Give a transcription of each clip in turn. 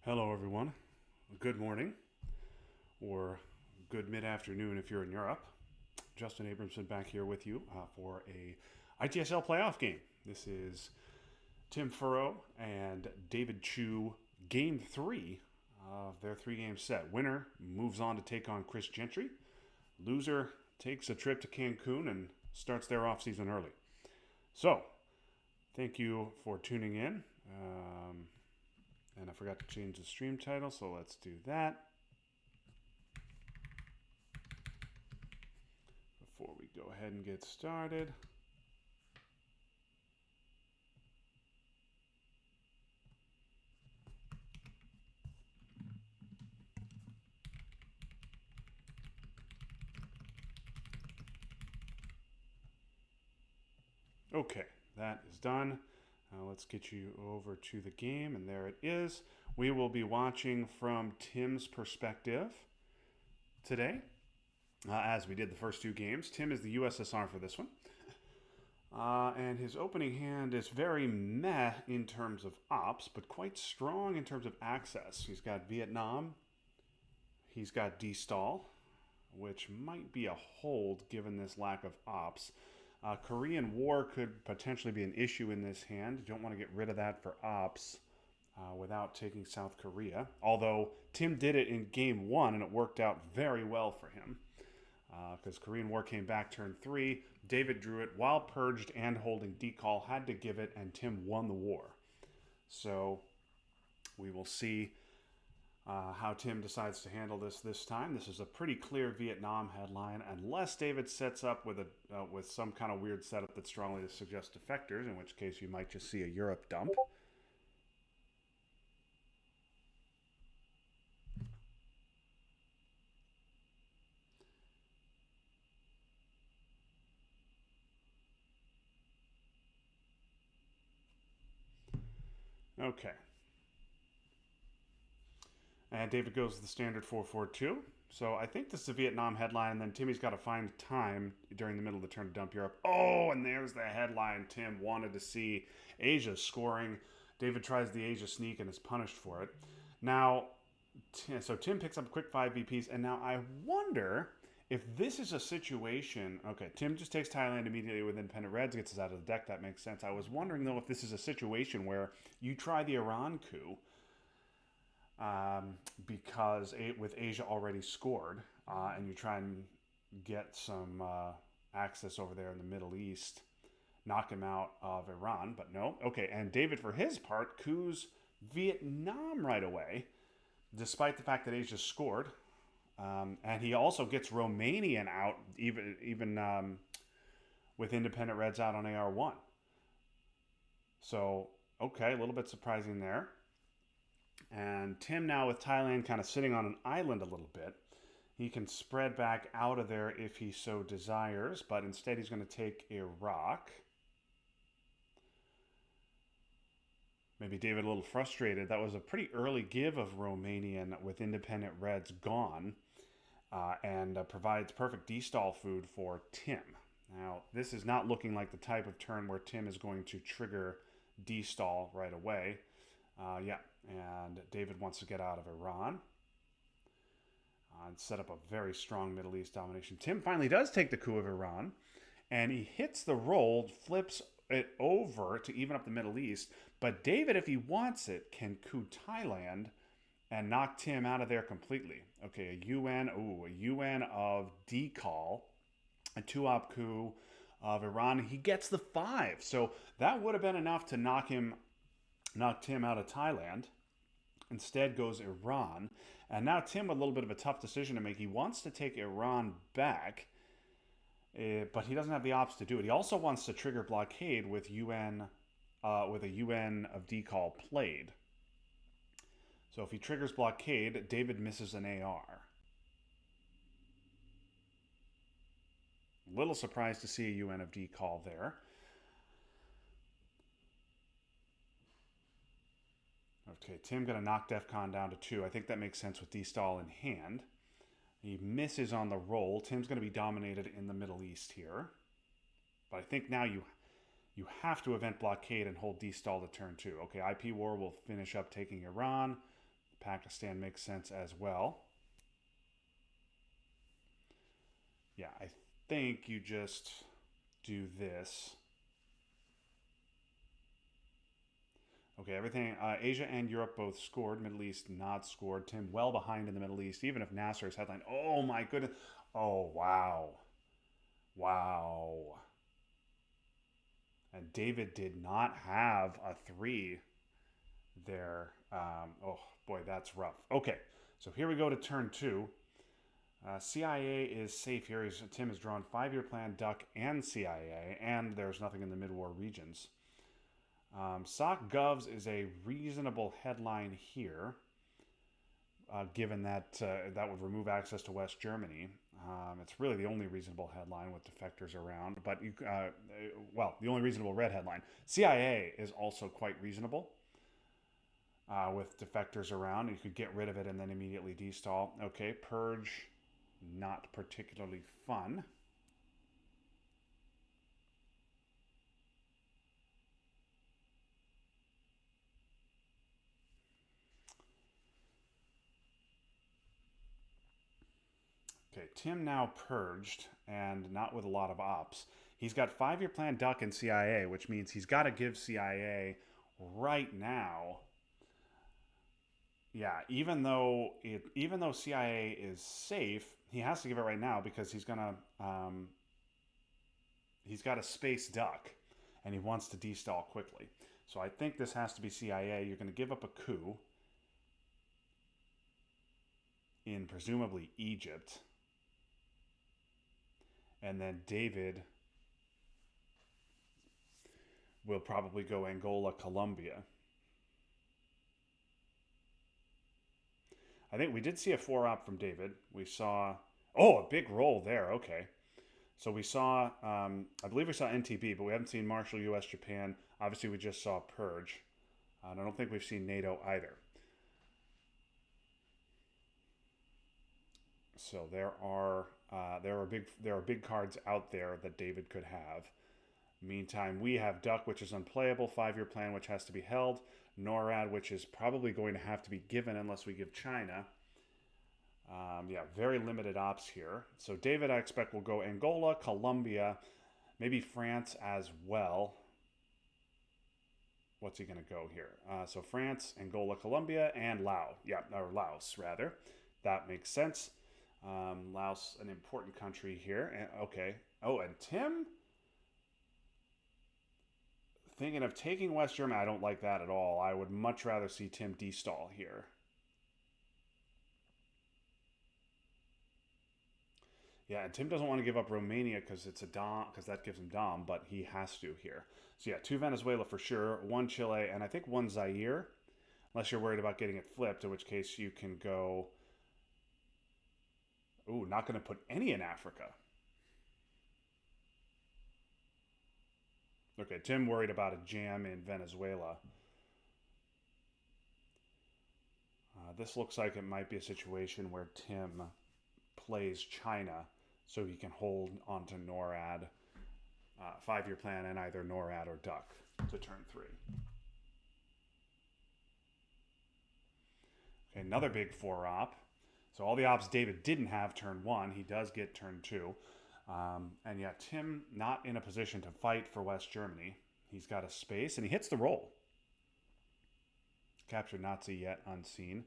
Hello, everyone. Good morning, or good mid-afternoon if you're in Europe. Justin Abramson back here with you for a ITSL playoff game. This is Tim Furrow and David Choo, Game 3 of their three-game set. Winner moves on to take on Chris Gentry. Loser takes a trip to Cancun and starts their off-season early. So, thank you for tuning in. And I forgot to change the stream title, so let's do that. Before we go ahead and get started. Okay, that is done. Let's get you over to the game, and there it is. We will be watching from Tim's perspective today, as we did the first two games. Tim is the USSR for this one. And his opening hand is very meh in terms of ops, but quite strong in terms of access. He's got Vietnam, he's got D-Stall, which might be a hold given this lack of ops. Korean War could potentially be an issue in this hand. You don't want to get rid of that for ops without taking South Korea. Although Tim did it in game one and it worked out very well for him. Because Korean War came back turn 3. David drew it while purged and holding decall, had to give it, and Tim won the war. So we will see how Tim decides to handle this time. This is a pretty clear Vietnam headline, unless David sets up with some kind of weird setup that strongly suggests defectors, in which case you might just see a Europe dump. Okay. And David goes to the standard 4-4-2. So I think this is a Vietnam headline, and then Timmy's got to find time during the middle of the turn to dump Europe. Oh, and there's the headline Tim wanted to see. Asia scoring. David tries the Asia sneak and is punished for it. Now, so Tim picks up a quick 5 VPs, and now I wonder if this is a situation. Okay, Tim just takes Thailand immediately with independent reds, gets us out of the deck. That makes sense. I was wondering, though, if this is a situation where you try the Iran coup, because with Asia already scored, and you try and get some access over there in the Middle East, knock him out of Iran, but no. Okay, and David, for his part, coups Vietnam right away, despite the fact that Asia scored, and he also gets Romanian out, even with independent reds out on AR1. So, okay, a little bit surprising there. And Tim now with Thailand kind of sitting on an island a little bit. He can spread back out of there if he so desires, but instead he's going to take Iraq. Maybe David a little frustrated. That was a pretty early give of Romanian with independent reds gone, and provides perfect D-stall food for Tim. Now, this is not looking like the type of turn where Tim is going to trigger D-stall right away. Yeah, and David wants to get out of Iran and set up a very strong Middle East domination. Tim finally does take the coup of Iran, and he hits the roll, flips it over to even up the Middle East. But David, if he wants it, can coup Thailand and knock Tim out of there completely. Okay, a UN of decall, a 2-op coup of Iran. He gets the 5, so that would have been enough to knock Tim out of Thailand. Instead goes Iran. And now Tim with a little bit of a tough decision to make. He wants to take Iran back, but he doesn't have the ops to do it. He also wants to trigger blockade with a UN of decall played. So if he triggers blockade, David misses an AR. A little surprised to see a UN of decall there. Okay, Tim going to knock DEFCON down to 2. I think that makes sense with D-stall in hand. He misses on the roll. Tim's going to be dominated in the Middle East here. But I think now you have to event blockade and hold D-stall to turn 2. Okay, IP war will finish up taking Iran. Pakistan makes sense as well. Yeah, I think you just do this. Okay, everything. Asia and Europe both scored. Middle East not scored. Tim well behind in the Middle East, even if Nasser's headline. Oh my goodness. Oh, wow. Wow. And David did not have a three there. Oh, boy, that's rough. Okay, so here we go to turn two. CIA is safe here. Tim has drawn 5-year plan, Duck, and CIA, and there's nothing in the mid-war regions. SOC Govs is a reasonable headline here, given that that would remove access to West Germany. It's really the only reasonable headline with defectors around, but well, the only reasonable red headline. CIA is also quite reasonable with defectors around. You could get rid of it and then immediately destall. Okay, Purge, not particularly fun. Okay, Tim now purged and not with a lot of ops. He's got 5-year plan Duck and CIA, which means he's got to give CIA right now. Yeah, even though CIA is safe, he has to give it right now because he's got a space Duck, and he wants to destall quickly. So I think this has to be CIA. You're going to give up a coup in presumably Egypt. And then David will probably go Angola, Colombia. I think we did see a 4-op from David. We saw, a big roll there. Okay. So we saw, I believe we saw NTB, but we haven't seen Marshall, US, Japan. Obviously, we just saw Purge. And I don't think we've seen NATO either. So there are big cards out there that David could have. Meantime, we have Duck, which is unplayable, 5-year plan, which has to be held, NORAD, which is probably going to have to be given unless we give China. Yeah, very limited ops here. So David, I expect, will go Angola, Colombia, maybe France as well. What's he going to go here? So France, Angola, Colombia, and Laos. Yeah, or Laos, rather. That makes sense. Laos, an important country here. Okay. Oh, and Tim? Thinking of taking West Germany, I don't like that at all. I would much rather see Tim destall here. Yeah, and Tim doesn't want to give up Romania because it's a dom, because that gives him dom, but he has to here. So yeah, 2 Venezuela for sure, 1 Chile, and I think 1 Zaire, unless you're worried about getting it flipped, in which case you can go. Ooh, not going to put any in Africa. Okay, Tim worried about a jam in Venezuela. This looks like it might be a situation where Tim plays China so he can hold onto NORAD, 5-year plan, and either NORAD or Duck to turn 3. Okay, another big 4-op. So all the ops David didn't have turn 1, he does get turn 2. And yet Tim not in a position to fight for West Germany. He's got a space, and he hits the roll. Captured Nazi yet unseen.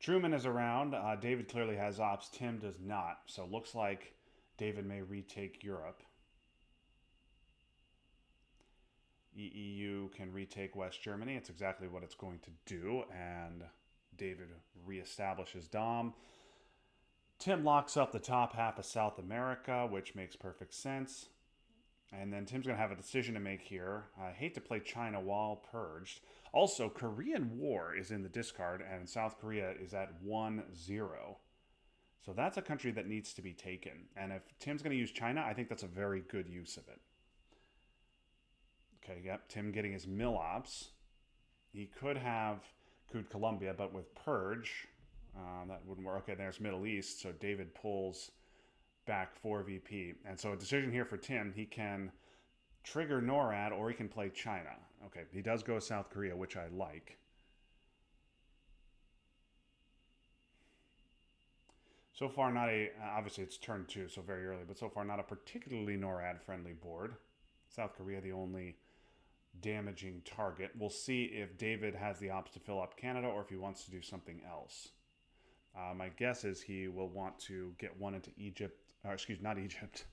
Truman is around. David clearly has ops. Tim does not. So looks like David may retake Europe. EU can retake West Germany. It's exactly what it's going to do. And David reestablishes Dom. Tim locks up the top half of South America, which makes perfect sense. And then Tim's going to have a decision to make here. I hate to play China while purged. Also, Korean War is in the discard, and South Korea is at 1-0. So that's a country that needs to be taken. And if Tim's going to use China, I think that's a very good use of it. Okay, yep, Tim getting his mill ops. He could have Could Colombia, but with Purge, that wouldn't work. Okay, there's Middle East, so David pulls back 4 VP. And so a decision here for Tim, he can trigger NORAD or he can play China. Okay, he does go South Korea, which I like. So far, not a. Obviously, it's turn 2, so very early, but so far, not a particularly NORAD friendly board. South Korea, the only damaging target. We'll see if David has the ops to fill up Canada or if he wants to do something else. My guess is he will want to get one into Egypt, or excuse, not Egypt,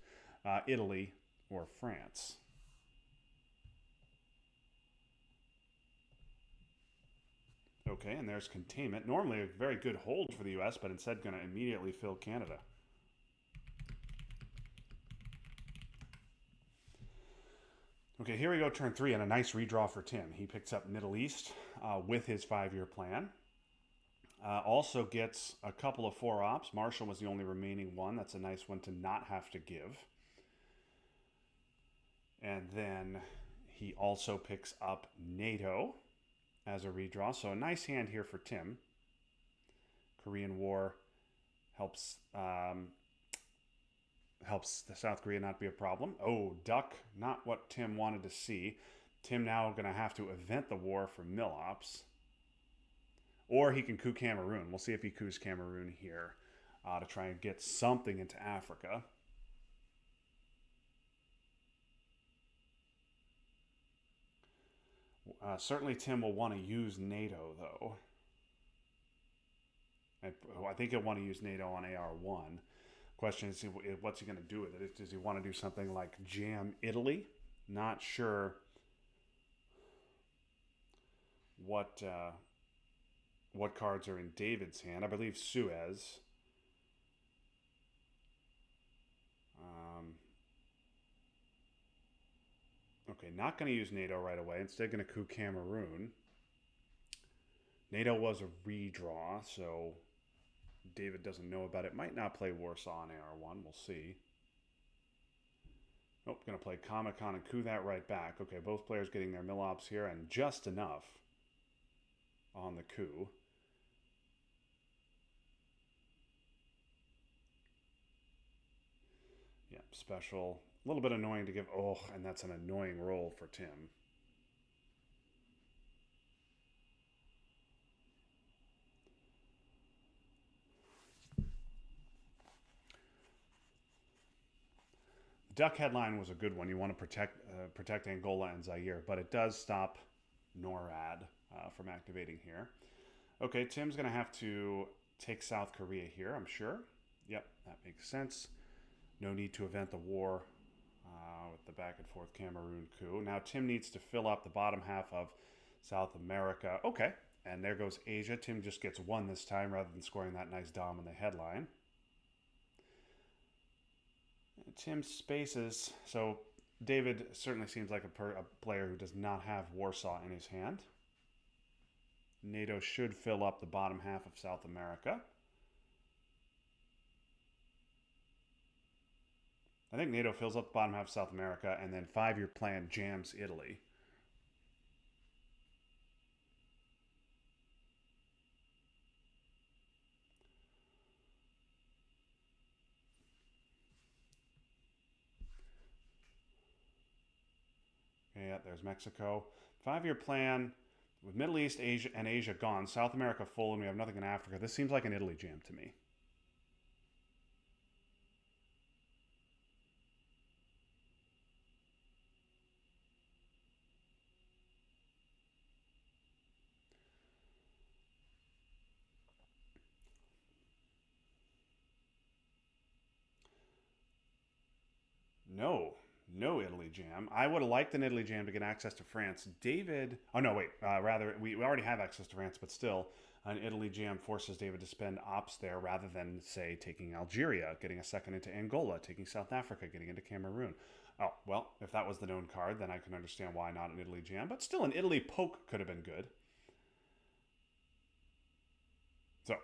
Italy or France. Okay, and there's containment. Normally a very good hold for the U.S., but instead going to immediately fill Canada. Okay, here we go, turn 3, and a nice redraw for Tim. He picks up Middle East with his 5-year plan. Also gets a couple of 4 ops. Marshall was the only remaining one. That's a nice one to not have to give. And then he also picks up NATO as a redraw. So a nice hand here for Tim. Korean War helps helps the South Korea not be a problem. Oh, duck, not what Tim wanted to see. Tim now going to have to event the war for Milops. Or he can coup Cameroon. We'll see if he coups Cameroon here to try and get something into Africa. Certainly Tim will want to use NATO, though. I think he'll want to use NATO on AR1. Question is, what's he going to do with it? Does he want to do something like jam Italy? Not sure what cards are in David's hand. I believe Suez. Okay, not going to use NATO right away. Instead, going to coup Cameroon. NATO was a redraw, so David doesn't know about it. Might not play Warsaw on AR1. We'll see. Nope, going to play Comic-Con and coup that right back. Okay, both players getting their Milops here, and just enough on the coup. Yeah, special. A little bit annoying to give. Oh, and that's an annoying roll for Tim. Duck headline was a good one. You want to protect Angola and Zaire, but it does stop NORAD from activating here. Okay, Tim's going to have to take South Korea here, I'm sure. Yep, that makes sense. No need to event the war with the back and forth Cameroon coup. Now Tim needs to fill up the bottom half of South America. Okay, and there goes Asia. Tim just gets 1 this time rather than scoring that nice dom in the headline. Tim spaces. So David certainly seems like a player who does not have Warsaw in his hand. NATO should fill up the bottom half of South America. I think NATO fills up the bottom half of South America, and then 5-year plan jams Italy. Okay, yeah, there's Mexico. 5-year plan with Middle East, Asia, and Asia gone. South America full, and we have nothing in Africa. This seems like an Italy jam to me. No Italy jam. I would have liked an Italy jam to get access to France. David, oh no, wait, rather, we already have access to France, but still, an Italy jam forces David to spend ops there rather than, say, taking Algeria, getting a second into Angola, taking South Africa, getting into Cameroon. Oh, well, if that was the known card, then I can understand why not an Italy jam, but still, an Italy poke could have been good. So,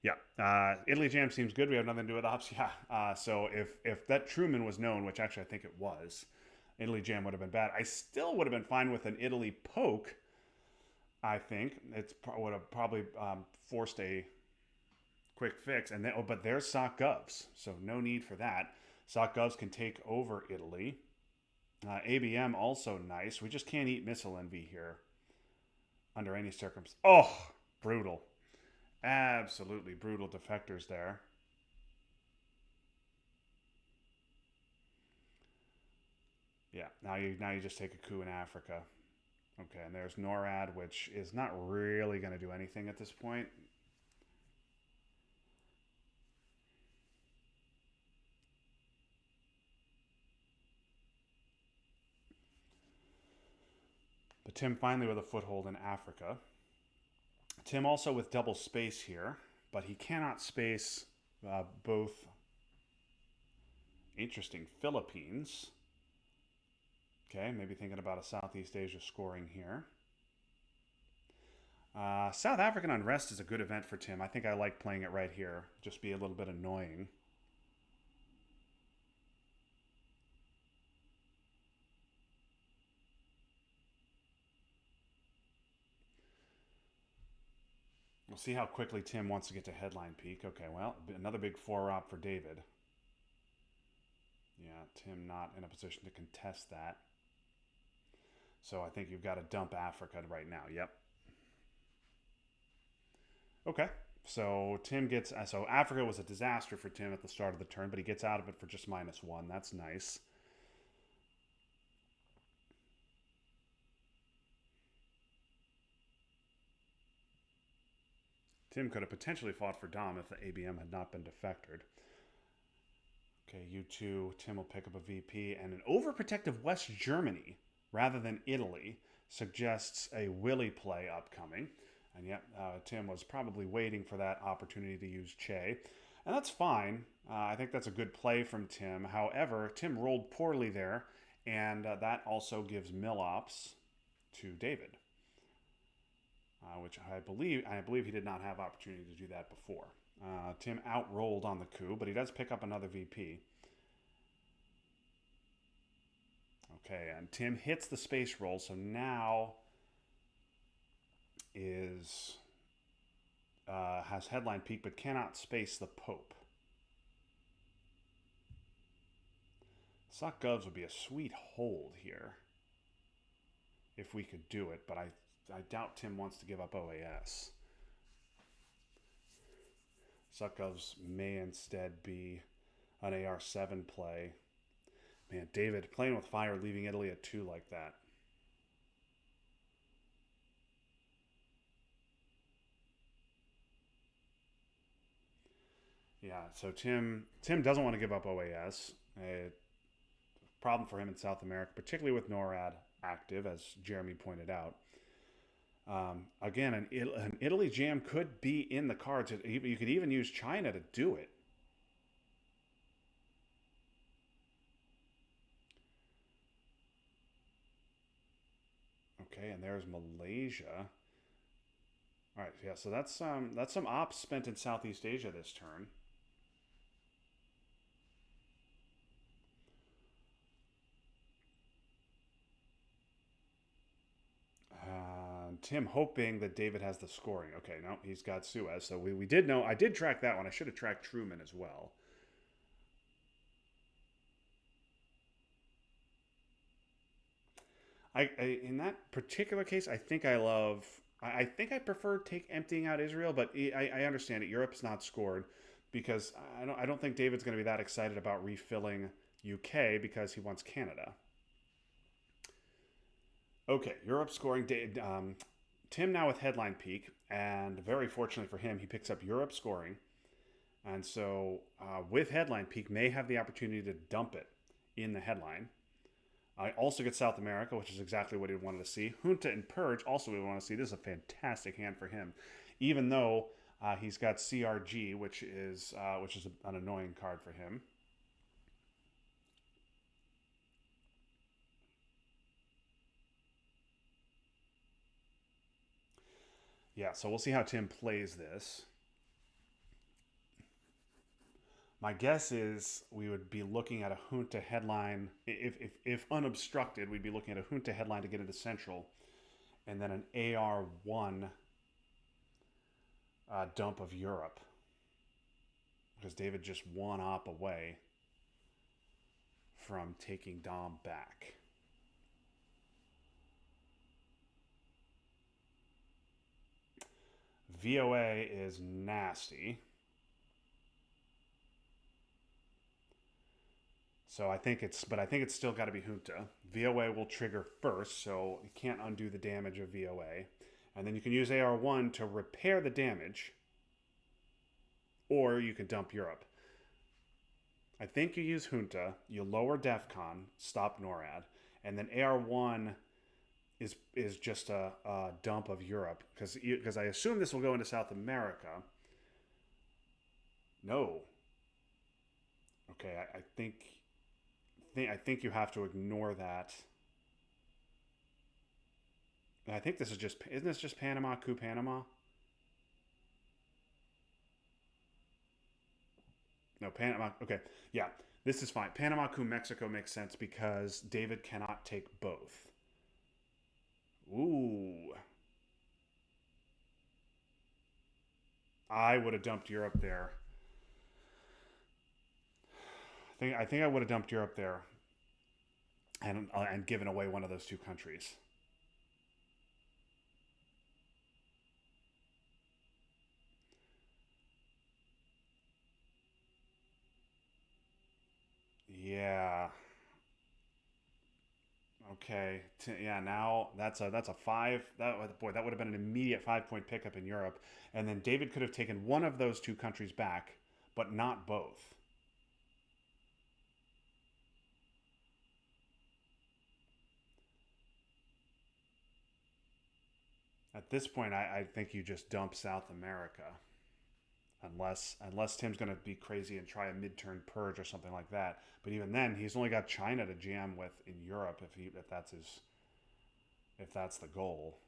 yeah, Italy Jam seems good. We have nothing to do with ops. Yeah. So if that Truman was known, which actually I think it was, Italy Jam would have been bad. I still would have been fine with an Italy Poke. I think would have probably forced a quick fix. And then, but there's Sock Govs, so no need for that. Sock Govs can take over Italy. ABM also nice. We just can't eat missile envy here under any circumstance. Oh, brutal. Absolutely brutal defectors there. Yeah, now you just take a coup in Africa. Okay, and there's NORAD, which is not really going to do anything at this point. But Tim finally with a foothold in Africa. Tim also with double space here, but he cannot space both interesting Philippines. Okay, maybe thinking about a Southeast Asia scoring here. South African Unrest is a good event for Tim. I think I like playing it right here. Just be a little bit annoying. We'll see how quickly Tim wants to get to headline peak. Okay, well, another big 4-op for David. Yeah, Tim not in a position to contest that. So I think you've got to dump Africa right now. Yep. Okay. So Tim gets. So Africa was a disaster for Tim at the start of the turn, but he gets out of it for just -1. That's nice. Tim could have potentially fought for Dom if the ABM had not been defectored. Okay, U2. Tim will pick up a VP, and an overprotective West Germany rather than Italy suggests a Willie play upcoming. And yet, Tim was probably waiting for that opportunity to use Che. And that's fine. I think that's a good play from Tim. However, Tim rolled poorly there, and that also gives Millops to David, which I believe he did not have opportunity to do that before. Tim outrolled on the coup, but he does pick up another VP. Okay, and Tim hits the space roll, so now is has headline peak but cannot space the Pope. Suck Govs would be a sweet hold here if we could do it, but I doubt Tim wants to give up OAS. Suck Govs may instead be an AR7 play. Man, David playing with fire, leaving Italy at 2 like that. Yeah, so Tim doesn't want to give up OAS. A problem for him in South America, particularly with NORAD active, as Jeremy pointed out. Again, an Italy jam could be in the cards. You could even use China to do it. Okay, and there's Malaysia. All right, yeah. So that's some ops spent in Southeast Asia this turn. Tim hoping that David has the scoring. Okay, no, he's got Suez. So we did know. I did track that one. I should have tracked Truman as well. In that particular case, I think I love. I think I prefer take emptying out Israel, but I understand it. Europe's not scored because I don't think David's going to be that excited about refilling UK because he wants Canada. Okay, Europe scoring. Tim now with headline peak, and very fortunately for him, he picks up Europe scoring, and so with headline peak, may have the opportunity to dump it in the headline. I also get South America, which is exactly what he wanted to see. Junta and Purge also we want to see. This is a fantastic hand for him, even though he's got CRG, which is an annoying card for him. Yeah, so we'll see how Tim plays this. My guess is we would be looking at a Junta headline. If unobstructed, we'd be looking at a Junta headline to get into Central, and then an AR1 dump of Europe. Because David just 1-op away from taking Dom back. VOA is nasty. So I think it's still got to be junta. VOA will trigger first, so you can't undo the damage of VOA. And then you can use AR1 to repair the damage, or you can dump Europe. I think you use junta, you lower DEFCON, stop NORAD, and then AR1 is just a dump of Europe because I assume this will go into South America. No. Okay, I think you have to ignore that. I think this is just isn't this just Panama coup Panama? No, Panama. Okay, yeah, this is fine. Panama coup Mexico makes sense because David cannot take both. Ooh, I would have dumped Europe there. I think I would have dumped Europe there and given away one of those two countries. Yeah. Okay. Yeah. Now that's a five. That boy, that would have been an immediate 5 point pickup in Europe, and then David could have taken one of those two countries back, but not both. At this point, I think you just dump South America, unless Tim's going to be crazy and try a mid-turn purge or something like that. But even then, he's only got China to jam with in Europe if that's the goal.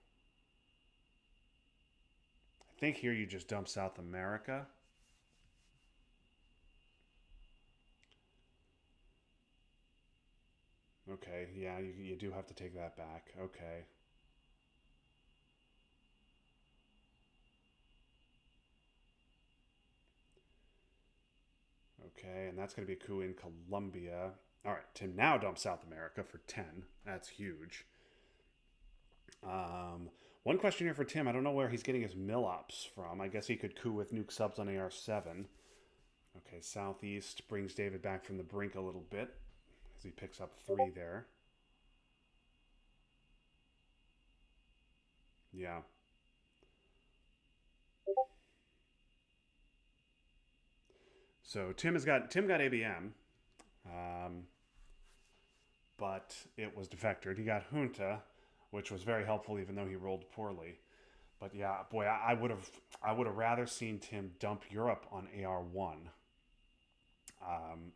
I think here you just dump South America. Okay, yeah, you do have to take that back. Okay. Okay, and that's going to be a coup in Colombia. All right, Tim now dumps South America for 10. That's huge. One question here for Tim. I don't know where he's getting his mill ops from. I guess he could coup with nuke subs on AR7. Okay, Southeast brings David back from the brink a little bit as he picks up 3 there. Yeah. So Tim got ABM, um, but it was defectored. He got Junta, which was very helpful, even though he rolled poorly. But yeah, boy, I would have rather seen Tim dump Europe on AR1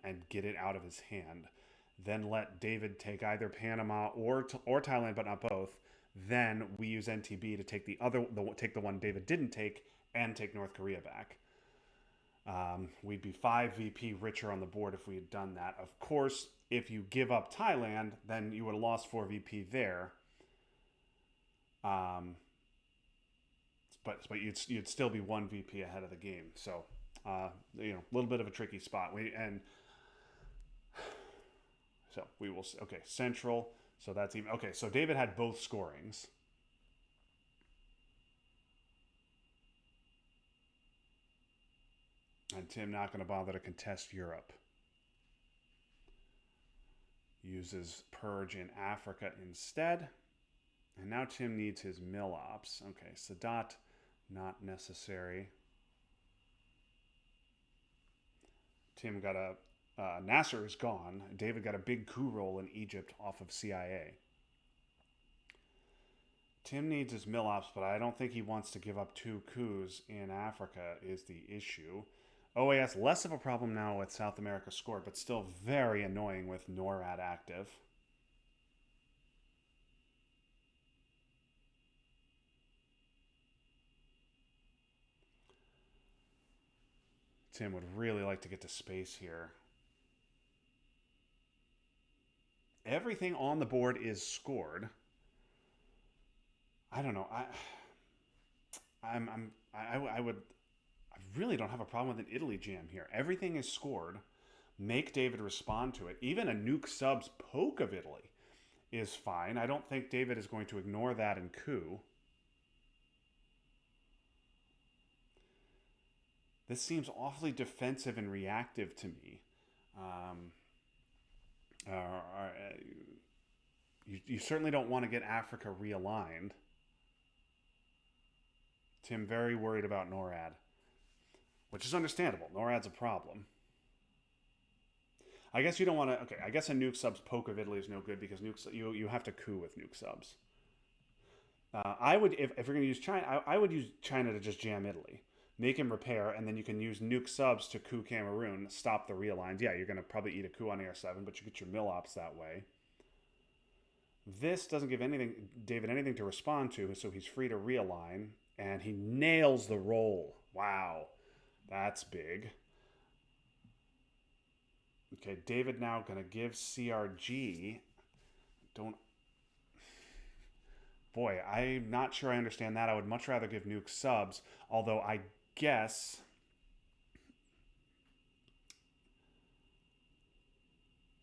and get it out of his hand, then let David take either Panama or Thailand, but not both. Then we use NTB to take take the one David didn't take and take North Korea back. We'd be 5 VP richer on the board if we had done that. Of course, if you give up Thailand, then you would have lost 4 VP there. Um, but you'd still be 1 VP ahead of the game. So a little bit of a tricky spot. We will okay Central. So that's even okay. So David had both scorings. And Tim not going to bother to contest Europe. Uses Purge in Africa instead. And now Tim needs his mill ops. Okay, Sadat, not necessary. Tim got a. Nasser is gone. David got a big coup roll in Egypt off of CIA. Tim needs his mill ops, but I don't think he wants to give up 2 coups in Africa, is the issue. OAS, less of a problem now with South America scored, but still very annoying with NORAD active. Tim would really like to get to space here. Everything on the board is scored. I don't know. I would. I really don't have a problem with an Italy jam here. Everything is scored. Make David respond to it. Even a nuke subs poke of Italy is fine. I don't think David is going to ignore that and coup. This seems awfully defensive and reactive to me. Um, you certainly don't want to get Africa realigned. Tim very worried about NORAD, which is understandable. NORAD's a problem. I guess you don't want to. Okay, I guess a nuke subs poke of Italy is no good because you have to coup with nuke subs. I would if you're going to use China, I would use China to just jam Italy, make him repair, and then you can use nuke subs to coup Cameroon, stop the realigns. Yeah, you're going to probably eat a coup on AR7, but you get your mill ops that way. This doesn't give David anything to respond to, so he's free to realign, and he nails the roll. Wow, that's big. Okay, David now going to give CRG. Don't. Boy, I'm not sure I understand that. I would much rather give nuke subs, although I guess.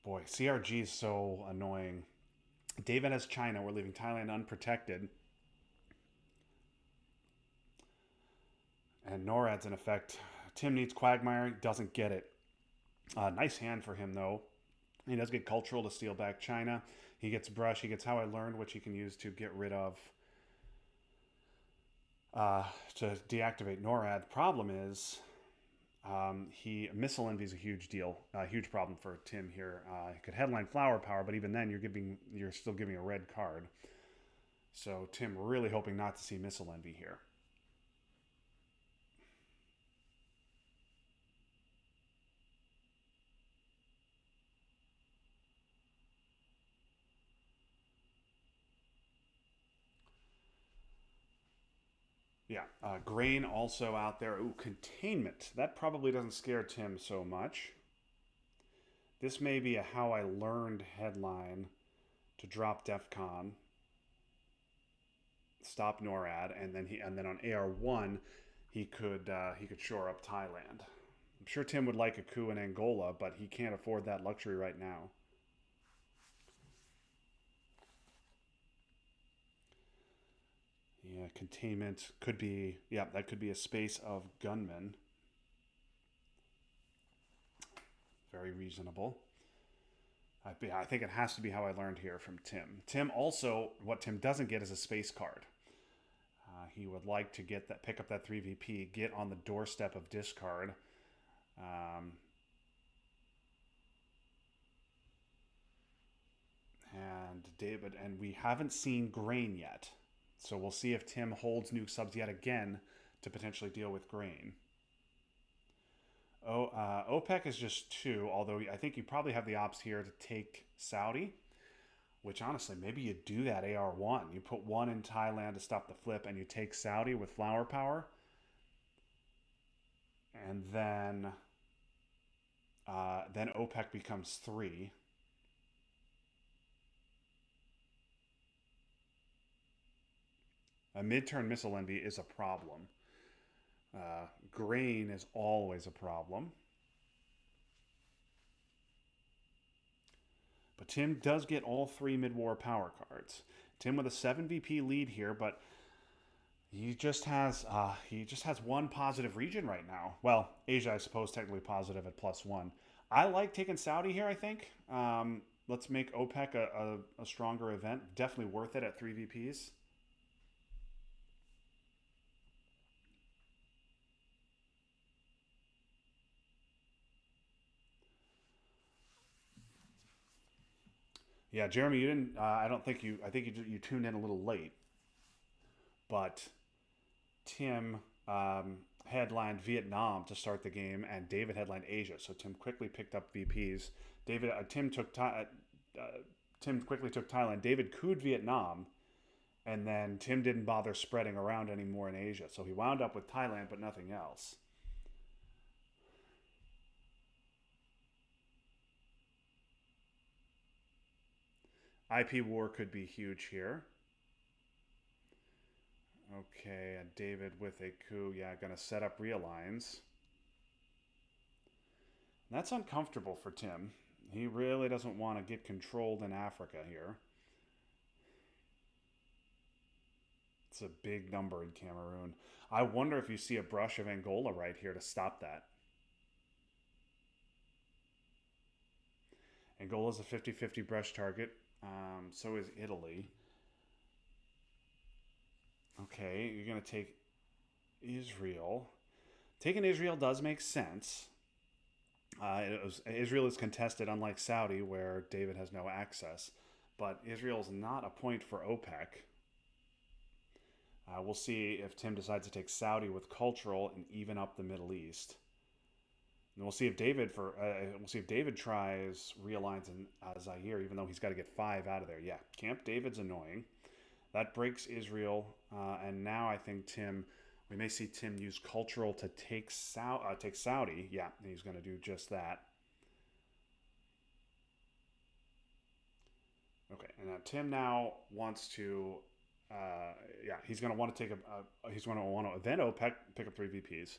Boy, CRG is so annoying. David has China. We're leaving Thailand unprotected. And NORAD's in effect. Tim needs Quagmire. Doesn't get it. Nice hand for him, though. He does get Cultural to steal back China. He gets Brush. He gets How I Learned, which he can use to get rid of, to deactivate NORAD. Problem is, Missile Envy is a huge deal, a huge problem for Tim here. He could headline Flower Power, but even then, you're still giving a red card. So Tim really hoping not to see Missile Envy here. Yeah, Grain also out there. Ooh, Containment. That probably doesn't scare Tim so much. This may be a How I Learned headline to drop DEFCON, stop NORAD, and then on AR1 he could shore up Thailand. I'm sure Tim would like a coup in Angola, but he can't afford that luxury right now. Yeah, Containment could be, yeah, that could be a space of gunmen. Very reasonable. I think it has to be How I Learned here from Tim. Tim also, what Tim doesn't get is a space card. He would like to pick up that 3VP, get on the doorstep of discard. And we haven't seen Grain yet. So we'll see if Tim holds nuke subs yet again to potentially deal with Grain. OPEC is just 2, although I think you probably have the ops here to take Saudi, which honestly, maybe you do that AR1. You put 1 in Thailand to stop the flip, and you take Saudi with Flower Power. And then OPEC becomes 3. A mid-turn Missile Envy is a problem. Grain is always a problem. But Tim does get all 3 mid-war power cards. Tim with a 7 VP lead here, but he just has 1 positive region right now. Well, Asia, I suppose, technically positive at +1. I like taking Saudi here, I think. Let's make OPEC a stronger event. Definitely worth it at 3 VPs. Yeah, Jeremy, you didn't. I don't think you. I think you tuned in a little late. But Tim headlined Vietnam to start the game, and David headlined Asia. So Tim quickly picked up VPs. Tim quickly took Thailand. David cooed Vietnam, and then Tim didn't bother spreading around anymore in Asia. So he wound up with Thailand, but nothing else. IP war could be huge here. Okay, and David with a coup. Yeah, gonna set up realigns. That's uncomfortable for Tim. He really doesn't want to get controlled in Africa here. It's a big number in Cameroon. I wonder if you see a brush of Angola right here to stop that. Angola's a 50-50 brush target. So is Italy. Okay, you're going to take Israel. Taking Israel does make sense. Israel is contested, unlike Saudi, where David has no access. But Israel is not a point for OPEC. We'll see if Tim decides to take Saudi with cultural and even up the Middle East. And we'll see if David tries realigns in Zaire, even though he's got to get 5 out of there. Yeah, Camp David's annoying. That breaks Israel, and now I think we may see Tim use cultural to take Saudi. Yeah, and he's going to do just that. Okay, and now Tim now wants to, he's going to want to he's going to want to then pick up 3 VPs.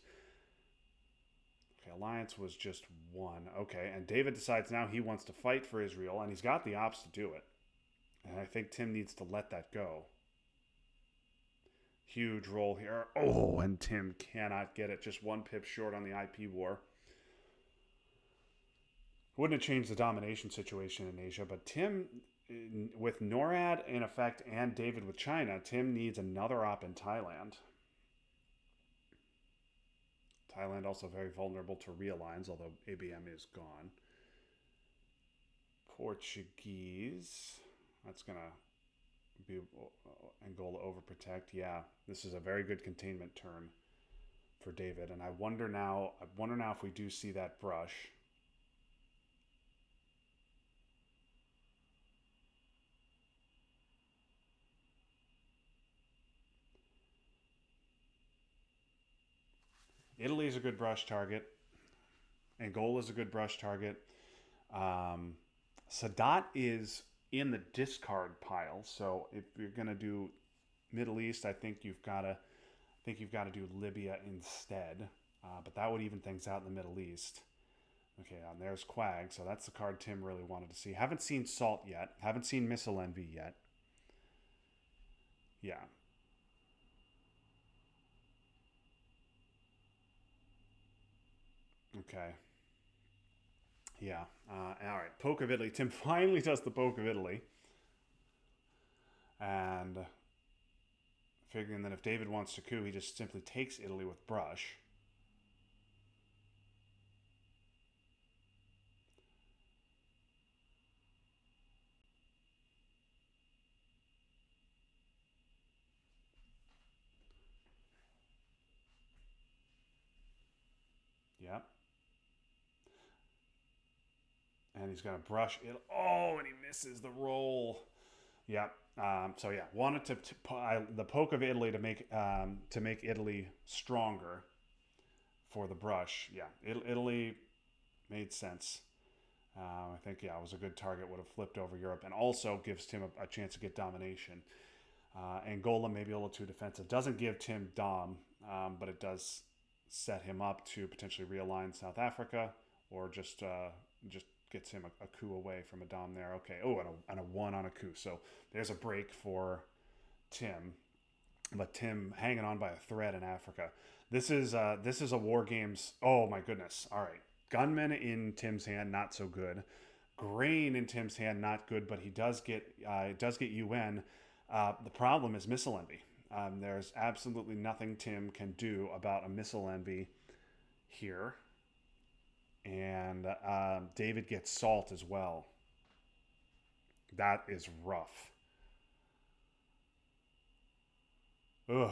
Okay, alliance was just 1. Okay, and David decides now he wants to fight for Israel, and he's got the ops to do it. And I think Tim needs to let that go. Huge roll here. Oh, and Tim cannot get it. Just 1 pip short on the IP war. Wouldn't have changed the domination situation in Asia, but Tim, with NORAD in effect and David with China, Tim needs another op in Thailand. Thailand also very vulnerable to realigns, although ABM is gone. Portuguese. That's going to be Angola overprotect. Yeah, this is a very good containment turn for David. And I wonder now if we do see that brush. Italy is a good brush target. Angola is a good brush target. Sadat is in the discard pile. So if you're gonna do Middle East, I think you've got to do Libya instead. But that would even things out in the Middle East. Okay, and there's Quag. So that's the card Tim really wanted to see. Haven't seen Salt yet. Haven't seen Missile Envy yet. Yeah. Okay. Yeah. All right. Poke of Italy. Tim finally does the Poke of Italy. And figuring that if David wants to coup, he just simply takes Italy with brush. Yep. And he's going to brush it. Oh, and he misses the roll. Yep. So yeah, wanted the poke of Italy to make Italy stronger for the brush. Yeah, Italy made sense. I think it was a good target. Would have flipped over Europe and also gives Tim a chance to get domination. Angola maybe a little too defensive. Doesn't give Tim dom, but it does set him up to potentially realign South Africa or just gets him a coup away from a dom there. Okay. Oh, and a 1 on a coup. So there's a break for Tim, but Tim hanging on by a thread in Africa. This is a war games. Oh my goodness. All right. Gunmen in Tim's hand, not so good. Grain in Tim's hand, not good, but he does get UN. The problem is missile envy. There's absolutely nothing Tim can do about a missile envy here. And David gets salt as well. That is rough. Ugh.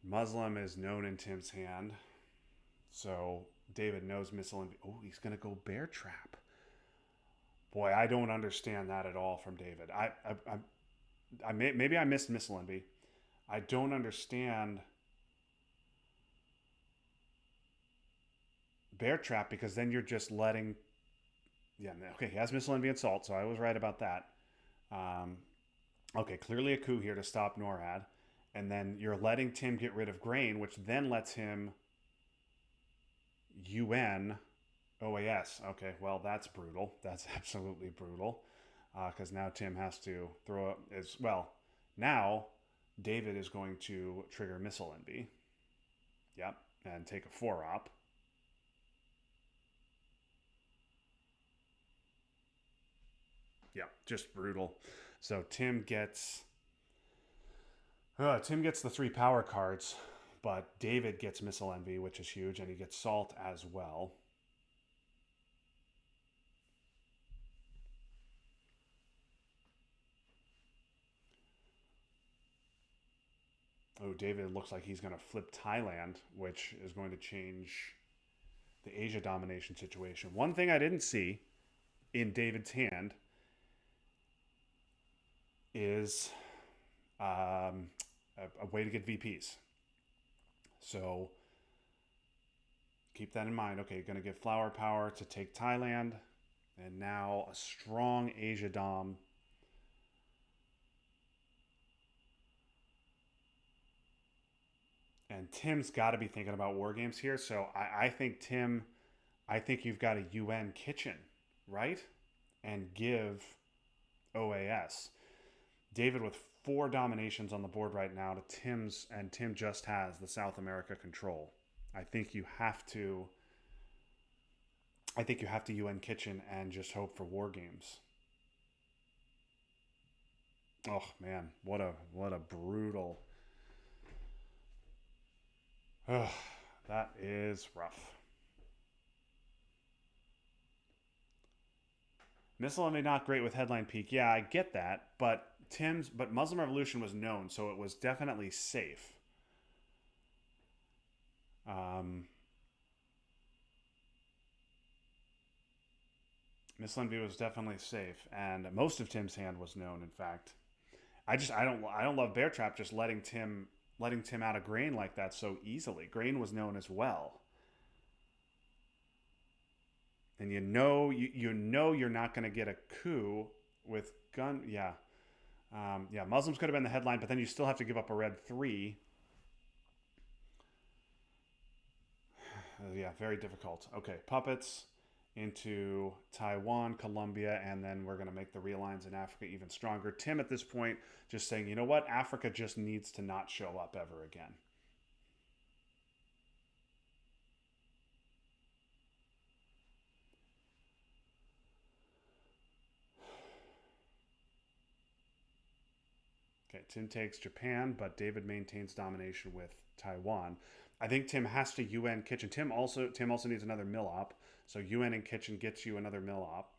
Muslim is known in Tim's hand. So David knows missile envy. Oh, he's going to go bear trap. Boy, I don't understand that at all from David. Maybe I missed missile envy. I don't understand bear trap because then you're just letting. Yeah, okay, he has missile envy and salt, so I was right about that. Um, okay, clearly a coup here to stop NORAD, and then you're letting Tim get rid of grain, which then lets him UN OAS. Okay, well, that's brutal. That's absolutely brutal. Because now Tim has to throw up as well. Now David is going to trigger Missile Envy. Yep, and take a 4-op. Yep, just brutal. So Tim gets the 3 power cards, but David gets Missile Envy, which is huge, and he gets Salt as well. Oh, David looks like he's going to flip Thailand, which is going to change the Asia domination situation. One thing I didn't see in David's hand is a way to get VPs. So keep that in mind. Okay, you're going to get Flower Power to take Thailand, and now a strong Asia Dom. And Tim's got to be thinking about war games here. So I think I think you've got a UN kitchen, right? And give OAS. David with 4 dominations on the board right now to Tim's, and Tim just has the South America control. I think you have to. I think you have to UN kitchen and just hope for war games. Oh man, what a brutal. Ugh, that is rough. Missile Envy not great with Headline Peak. Yeah, I get that, but Muslim Revolution was known, so it was definitely safe. Um, Missile Envy was definitely safe, and most of Tim's hand was known. In fact, I don't love Bear Trap just letting Tim out of Grain like that so easily. Grain was known as well, and you know you're not going to get a coup with gun. Yeah, yeah. Muslims could have been the headline, but then you still have to give up a red 3. Yeah, very difficult. Okay, puppets into Taiwan, Colombia, and then we're going to make the realigns in Africa even stronger. Tim at this point just saying, you know what? Africa just needs to not show up ever again. Okay, Tim takes Japan, but David maintains domination with Taiwan. I think Tim has to UN kitchen. Tim also needs another mill op. So UN and kitchen gets you another mill op.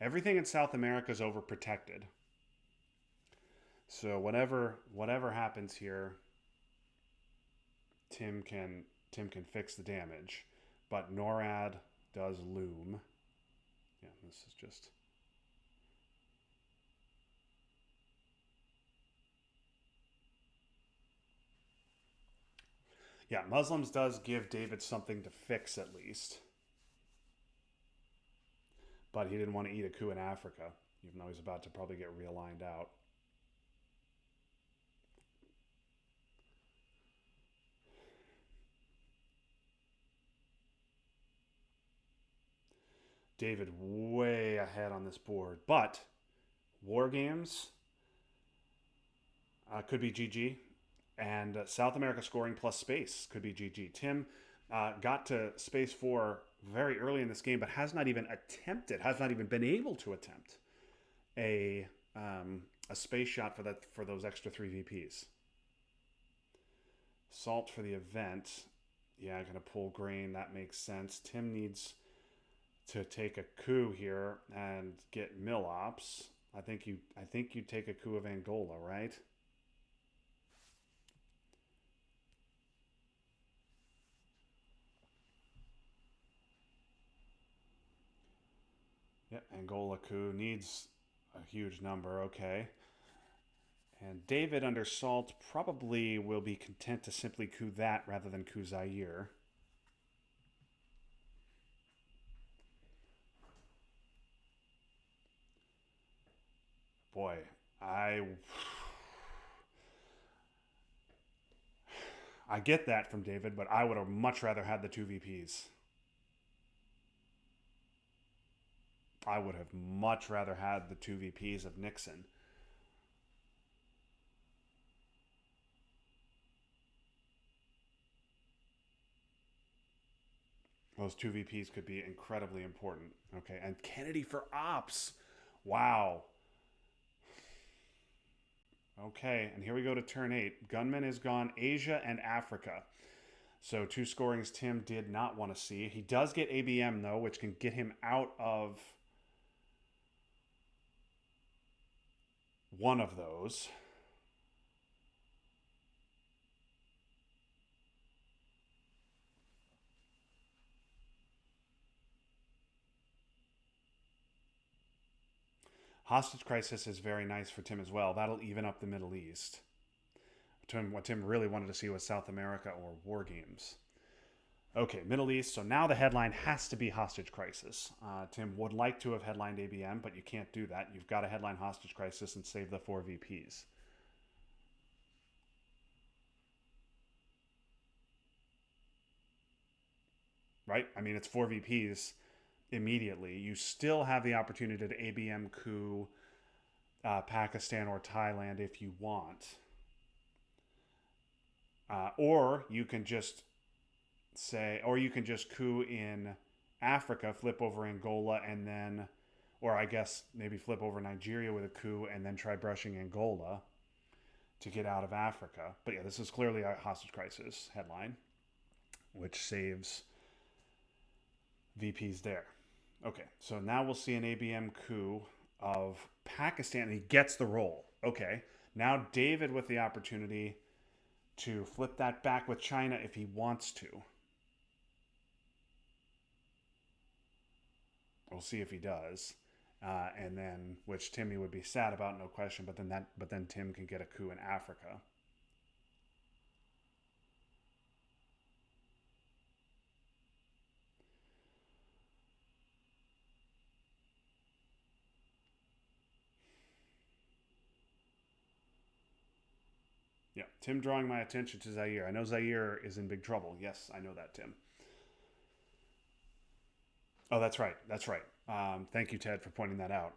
Everything in South America is overprotected. So whatever happens here, Tim can fix the damage. But NORAD does loom. Yeah, this is just. Yeah, Muslims does give David something to fix at least. But he didn't want to eat a coup in Africa, even though he's about to probably get realigned out. David way ahead on this board. But War Games could be GG. And South America scoring plus space could be GG. Tim got to space 4 very early in this game, but has not even has not even been able to attempt a a space shot for those extra 3 VPs. Salt for the event. Yeah, I'm gonna pull Grain. That makes sense. Tim needs to take a coup here and get mill ops. I think you take a coup of Angola, right? Yep, Angola coup needs a huge number. Okay. And David under Salt probably will be content to simply coup that rather than coup Zaire. Boy, I get that from David, but I would have much rather had the two VPs. I would have much rather had the two VPs of Nixon. Those two VPs could be incredibly important. Okay, and Kennedy for ops. Wow. Okay, and here we go to turn 8. Gunman is gone Asia and Africa. So two scorings Tim did not want to see. He does get ABM though, which can get him out of one of those. Hostage crisis is very nice for Tim as well. That'll even up the Middle East. What Tim really wanted to see was South America or war games. Okay, Middle East. So now the headline has to be hostage crisis. Tim would like to have headlined ABM, but you can't do that. You've got to headline hostage crisis and save the four VPs. Right? I mean, it's four VPs immediately. You still have the opportunity to ABM coup Pakistan or Thailand if you want. Or you can just or you can just coup in Africa, flip over Angola, and then, or I guess maybe flip over Nigeria with a coup and then try brushing Angola to get out of Africa. But yeah, this is clearly a hostage crisis headline, which saves VPs there. Okay, so now we'll see an ABM coup of Pakistan. And he gets the role. Okay, now David with the opportunity to flip that back with China if he wants to. We'll see if he does. And then, which Timmy would be sad about, no question. But then Tim can get a coup in Africa. Yeah, Tim drawing my attention to Zaire. I know Zaire is in big trouble. Yes, I know that, Tim. Oh, that's right. That's right. Thank you, Ted, for pointing that out.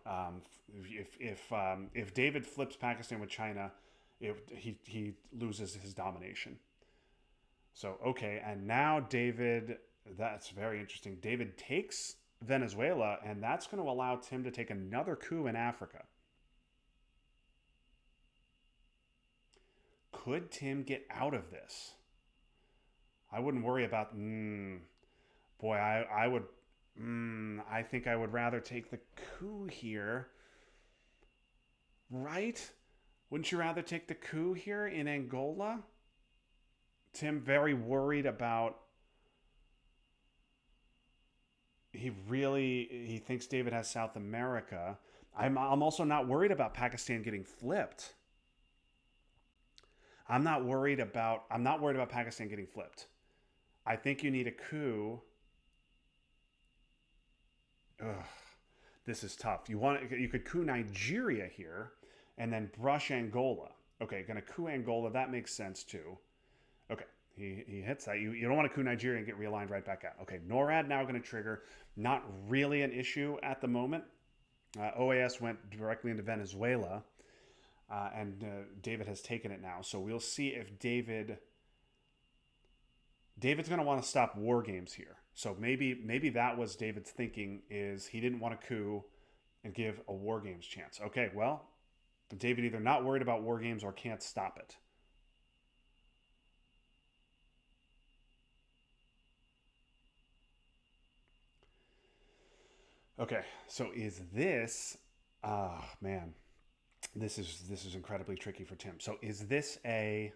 If David flips Pakistan with China, he loses his domination. So okay, and now David. That's very interesting. David takes Venezuela, and that's going to allow Tim to take another coup in Africa. Could Tim get out of this? I wouldn't worry about. Boy, I would. I think I would rather take the coup here, right? Wouldn't you rather take the coup here in Angola? Tim very worried about. He thinks David has South America. I'm also not worried about Pakistan getting flipped. I'm not worried about Pakistan getting flipped. I think you need a coup. Ugh, this is tough. You could coup Nigeria here, and then brush Angola. Okay, gonna coup Angola. That makes sense too. Okay, he hits that. You don't want to coup Nigeria and get realigned right back out. Okay, NORAD now going to trigger. Not really an issue at the moment. OAS went directly into Venezuela, and David has taken it now. So we'll see if David's going to want to stop war games here. So maybe that was David's thinking, is he didn't want to coup and give a war games chance. Okay, well, David either not worried about war games or can't stop it. Okay, so is this? Ah, man, this is incredibly tricky for Tim. So is this a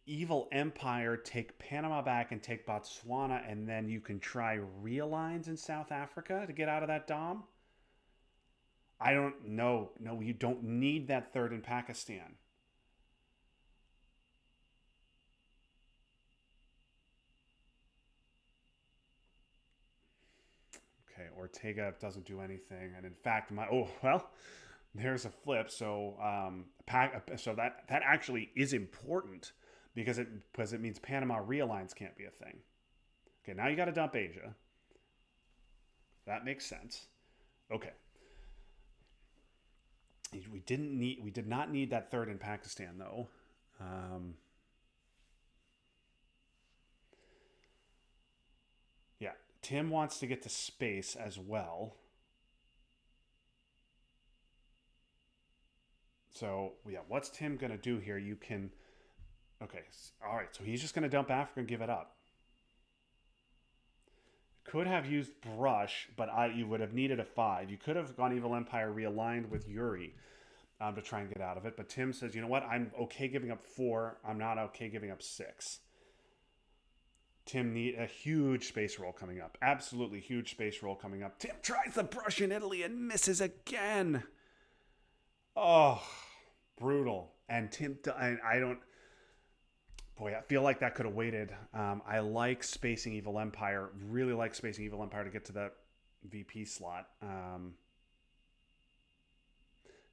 evil empire take Panama back and take Botswana, and then you can try realigns in South Africa to get out of that dom? I don't know. No, you don't need that third in Pakistan. Okay, Ortega doesn't do anything, and in fact, my oh well, there's a flip. So so that actually is important because it means Panama realigns can't be a thing. Okay, now you got to dump Asia. That makes sense. Okay, we did not need that third in Pakistan though. Um, yeah, Tim wants to get to space as well. So yeah, what's Tim gonna do here? You can okay, all right. So he's just gonna dump Africa and give it up. Could have used Brush, but you would have needed a 5. You could have gone Evil Empire realigned with Yuri to try and get out of it. But Tim says, you know what? I'm okay giving up 4. I'm not okay giving up 6. Tim need a huge space roll coming up. Absolutely huge space roll coming up. Tim tries the Brush in Italy and misses again. Oh, brutal. And Tim, I don't. Boy, I feel like that could have waited. I like spacing Evil Empire. Really like spacing Evil Empire to get to that VP slot.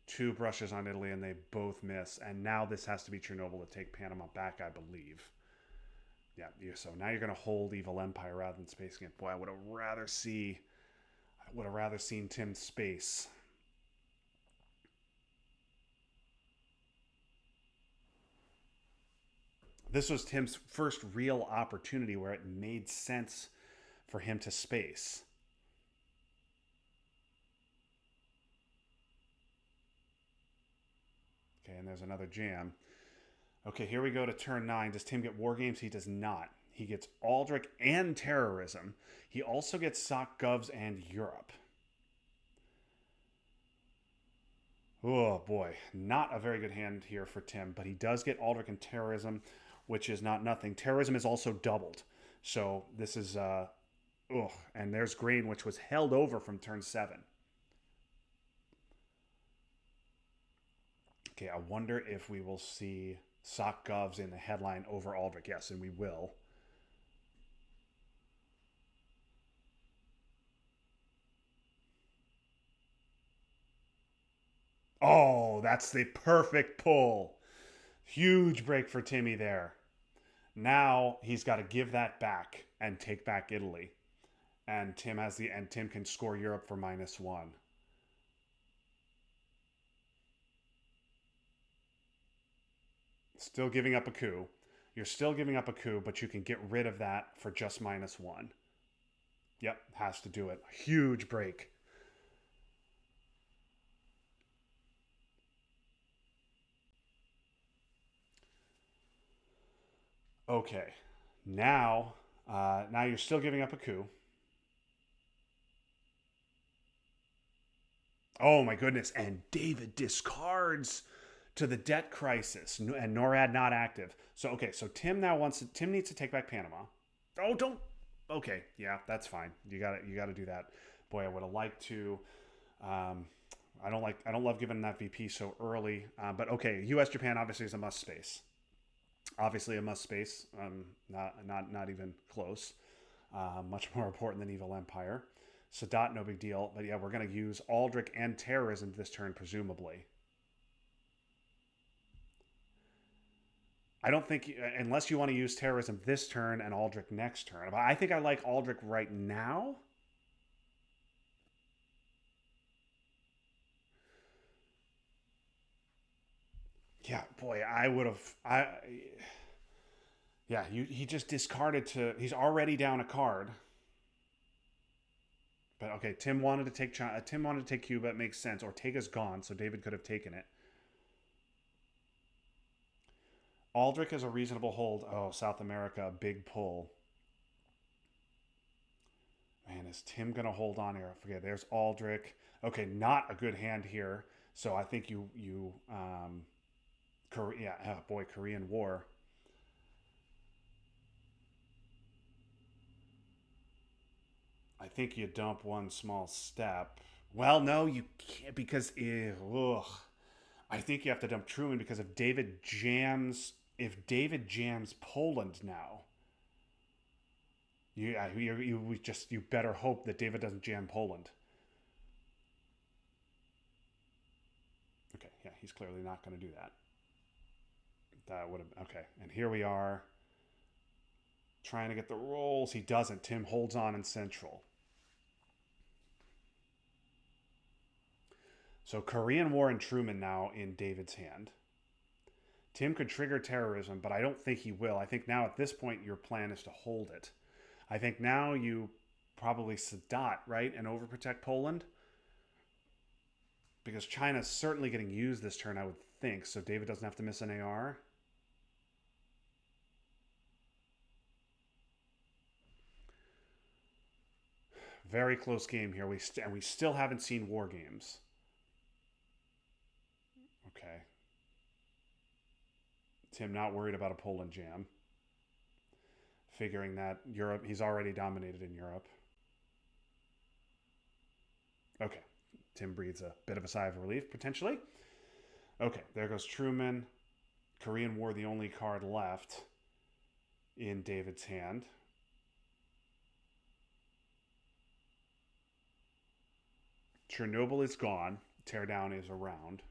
2 brushes on Italy and they both miss. And now this has to be Chernobyl to take Panama back, I believe. Yeah, so now you're going to hold Evil Empire rather than spacing it. Boy, I would have rather seen Tim space. This was Tim's first real opportunity where it made sense for him to space. Okay, and there's another jam. Okay, here we go to turn 9. Does Tim get War Games? He does not. He gets Aldrich and Terrorism. He also gets Sock Govs and Europe. Oh boy, not a very good hand here for Tim, but he does get Aldrich and Terrorism, which is not nothing. Terrorism is also doubled. So this is, and there's Grain, which was held over from turn 7. Okay, I wonder if we will see Sock Govs in the headline over Aldrich. Yes, and we will. Oh, that's the perfect pull. Huge break for Timmy there. Now he's got to give that back and take back Italy. And Tim can score Europe for -1. Still giving up a coup. You're still giving up a coup, but you can get rid of that for just -1. Yep, has to do it. Huge break. Okay, now you're still giving up a coup. Oh my goodness! And David discards to the debt crisis, and NORAD not active. So okay, so Tim needs to take back Panama. Oh, don't. Okay, yeah, that's fine. You got to do that. Boy, I would have liked to. Um, I don't love giving that VP so early. But okay, U.S. Japan obviously is a must space. Obviously a must space. Not even close. Much more important than Evil Empire. Sadat, no big deal. But yeah, we're going to use Aldrich and Terrorism this turn, presumably. I don't think, unless you want to use Terrorism this turn and Aldrich next turn. But I think I like Aldrich right now. Yeah, boy, I would have. Yeah, he just discarded to. He's already down a card. But okay, Tim wanted to take China, Tim wanted to take Cuba. It makes sense. Ortega's gone, so David could have taken it. Aldrich is a reasonable hold. Oh, South America, big pull. Man, is Tim gonna hold on here? I forget. There's Aldrich. Okay, not a good hand here. So I think Korea. Oh boy, Korean War. I think you dump one small step. Well, no, you can't because ugh. I think you have to dump Truman because if David jams Poland now, you better hope that David doesn't jam Poland. He's clearly not going to do that. That would have... Okay, and here we are trying to get the rolls. He doesn't. Tim holds on in central. So Korean War and Truman now in David's hand. Tim could trigger terrorism, but I don't think he will. I think now at this point your plan is to hold it. I think now you probably Sadat, right, and overprotect Poland. Because China's certainly getting used this turn, I would think, so David doesn't have to miss an AR. Very close game here. And we still haven't seen war games. Okay. Tim not worried about a Poland jam. Figuring that Europe, he's already dominated in Europe. Okay. Tim breathes a bit of a sigh of relief, potentially. Okay, there goes Truman. Korean War, the only card left in David's hand. Chernobyl is gone. Teardown is around.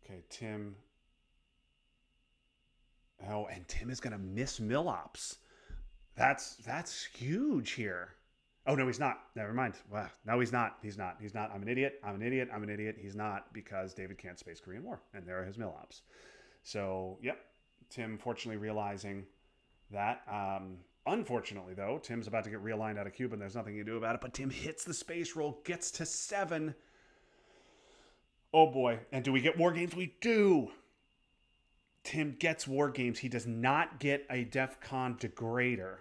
Okay, Tim. Oh, and Tim is going to miss Millops. That's huge here. Oh, no, he's not. Never mind. Wow. No, he's not. He's not. He's not. I'm an idiot. I'm an idiot. I'm an idiot. He's not, because David can't space Korean War. And there are his Millops. So, yep. Tim fortunately realizing that. Unfortunately, though, Tim's about to get realigned out of Cuba, and there's nothing you can do about it. But Tim hits the space roll, gets to 7. Oh, boy. And do we get war games? We do. Tim gets war games. He does not get a DEF CON degrader.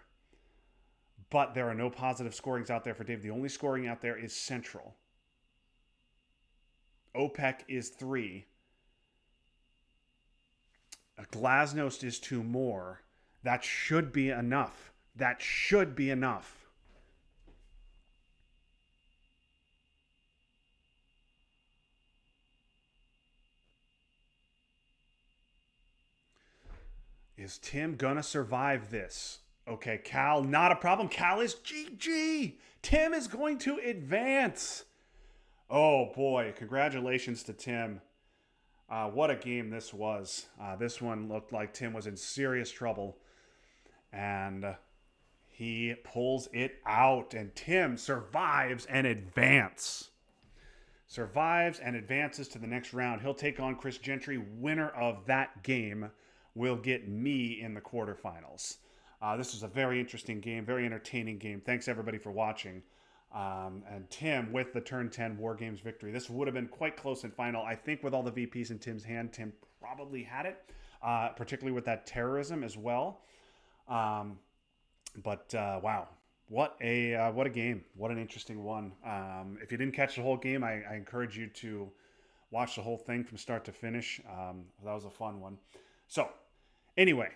But there are no positive scorings out there for Dave. The only scoring out there is Central. OPEC is 3. A Glasnost is 2 more. That should be enough. That should be enough. Is Tim gonna survive this? Okay, Cal, not a problem. Cal is GG. Tim is going to advance. Oh, boy. Congratulations to Tim. What a game this was. This one looked like Tim was in serious trouble. And he pulls it out. And Tim survives and advances. Survives and advances to the next round. He'll take on Chris Gentry. Winner of that game will get me in the quarterfinals. This was a very interesting game, very entertaining game. Thanks, everybody, for watching. And Tim with the turn 10 War Games victory. This would have been quite close in final. I think with all the VPs in Tim's hand, Tim probably had it, particularly with that terrorism as well. But wow, what a game. What an interesting one. If you didn't catch the whole game, I encourage you to watch the whole thing from start to finish. That was a fun one. So anyway,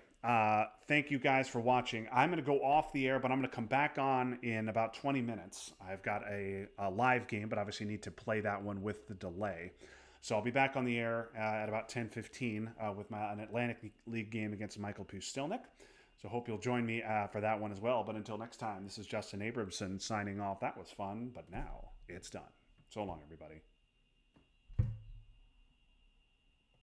thank you guys for watching. I'm going to go off the air, but I'm going to come back on in about 20 minutes. I've got a live game, but obviously need to play that one with the delay. So I'll be back on the air at about 10:15 with an Atlantic League game against Michael Pustilnik. So hope you'll join me for that one as well. But until next time, this is Justin Abramson signing off. That was fun, but now it's done. So long, everybody.